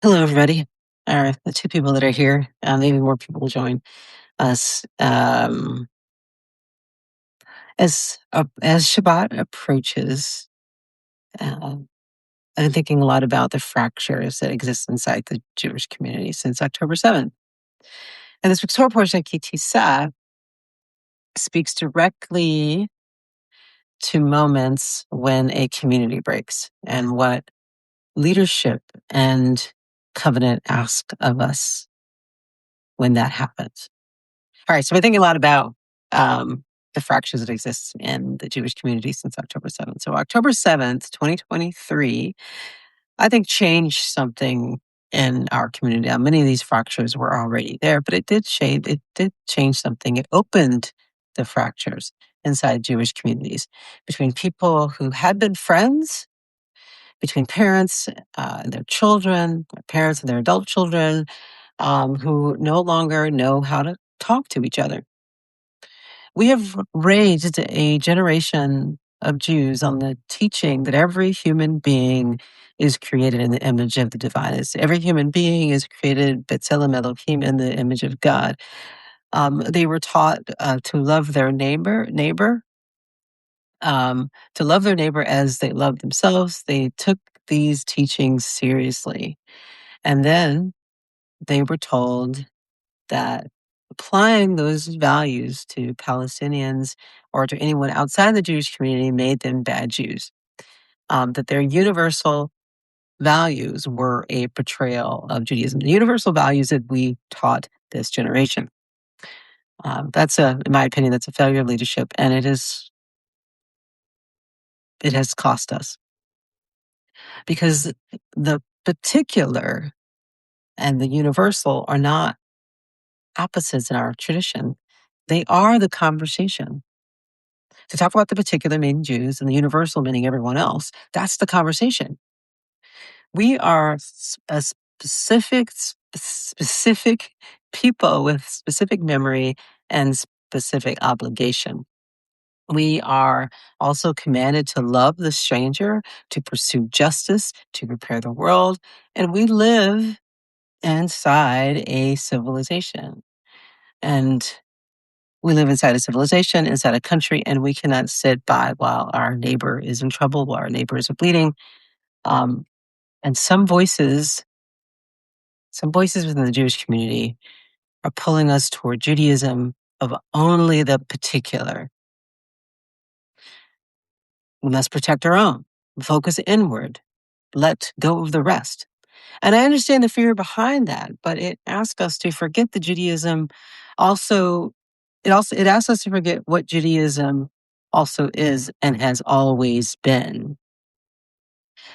Hello, everybody. The two people that are here, maybe more people will join us as Shabbat approaches. Uh, I've been thinking a lot about the fractures that exist inside the Jewish community since October 7th. And this week's Torah portion, Ki Tisa, speaks directly to moments when a community breaks and what leadership and covenant ask of us when that happens. All right, so we're thinking a lot about the fractures that exist in the Jewish community since October 7th. So October 7th, 2023, I think changed something in our community. Now, many of these fractures were already there, but it did change something. It opened the fractures inside Jewish communities between people who had been friends, between parents and their children, parents and their adult children, who no longer know how to talk to each other. We have raised a generation of Jews on the teaching that every human being is created in the image of the divine. Every human being is created B'Tselem Elohim in the image of God. They were taught to love their neighbor, to love their neighbor as they love themselves. They took these teachings seriously. And then they were told that applying those values to Palestinians or to anyone outside the Jewish community made them bad Jews. That their universal values were a betrayal of Judaism. The universal values that we taught this generation. In my opinion, that's a failure of leadership, and it has cost us because the particular and the universal are not opposites in our tradition. They are the conversation. To talk about the particular meaning Jews and the universal meaning everyone else, that's the conversation. We are a specific people with specific memory and specific obligation. We are also commanded to love the stranger, to pursue justice, to repair the world, and we live inside a civilization. And we live inside a civilization, inside a country, and we cannot sit by while our neighbor is in trouble, while our neighbors are bleeding. And some voices within the Jewish community are pulling us toward Judaism of only the particular. We must protect our own, focus inward, let go of the rest. And I understand the fear behind that, but it asks us to forget the Judaism. It asks us to forget what Judaism also is and has always been.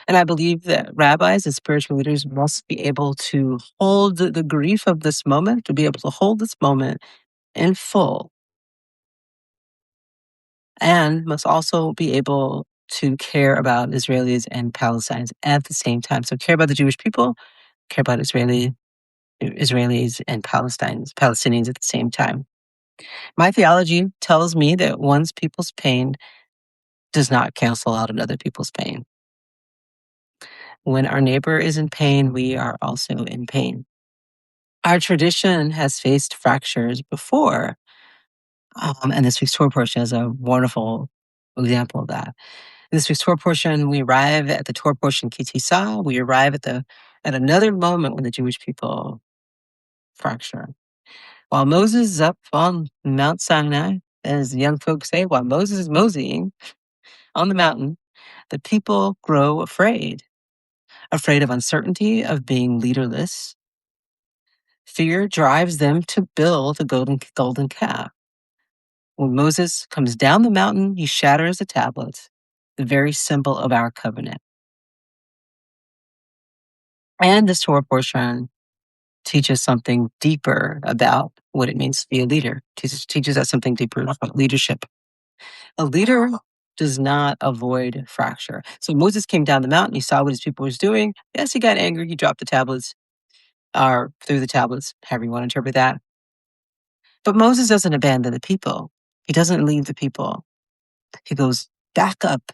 And I believe that rabbis and spiritual leaders must be able to hold the grief of this moment, to be able to hold this moment in full, and must also be able to care about Israelis and Palestinians at the same time. So care about the Jewish people, care about Israelis and Palestinians at the same time. My theology tells me that one people's pain does not cancel out another people's pain. When our neighbor is in pain, we are also in pain. Our tradition has faced fractures before, and this week's Torah portion is a wonderful example of that. In this week's Torah portion, we arrive at the Torah portion Ki Tisa. We arrive at another moment when the Jewish people fracture. While Moses is up on Mount Sinai, as young folks say, while Moses is moseying on the mountain, the people grow afraid of uncertainty, of being leaderless. Fear drives them to build a golden calf. When Moses comes down the mountain, he shatters the tablets, the very symbol of our covenant. And this Torah portion teaches something deeper about what it means to be a leader. Teaches us something deeper about leadership. A leader does not avoid fracture. So Moses came down the mountain. He saw what his people was doing. Yes, he got angry. He dropped the tablets, or threw the tablets, however you want to interpret that. But Moses doesn't abandon the people. He doesn't leave the people. He goes back up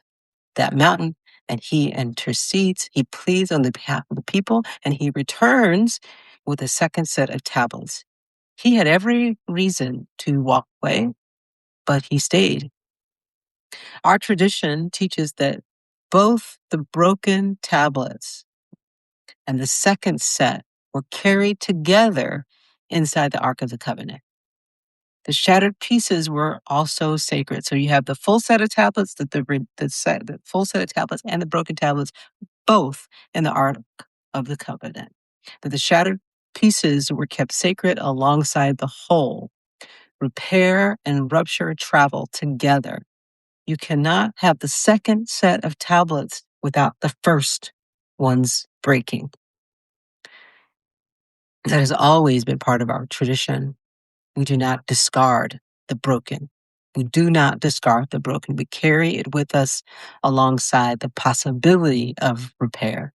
that mountain and he intercedes, he pleads on the behalf of the people, and he returns with a second set of tablets. He had every reason to walk away, but he stayed. Our tradition teaches that both the broken tablets and the second set were carried together inside the Ark of the Covenant. The shattered pieces were also sacred. So you have the full set of tablets, the full set of tablets and the broken tablets, both in the Ark of the Covenant. But the shattered pieces were kept sacred alongside the whole. Repair and rupture travel together. You cannot have the second set of tablets without the first ones breaking. That has always been part of our tradition. We do not discard the broken. We do not discard the broken. We carry it with us alongside the possibility of repair.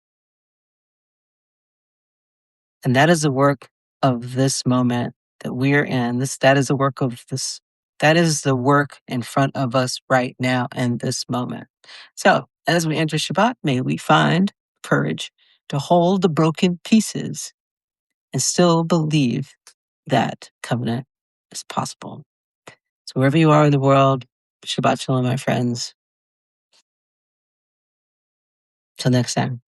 And that is the work of this moment that we're in. That is the work of this. That is the work in front of us right now in this moment. So as we enter Shabbat, may we find courage to hold the broken pieces and still believe that covenant is possible. So wherever you are in the world, Shabbat Shalom, my friends. Till next time.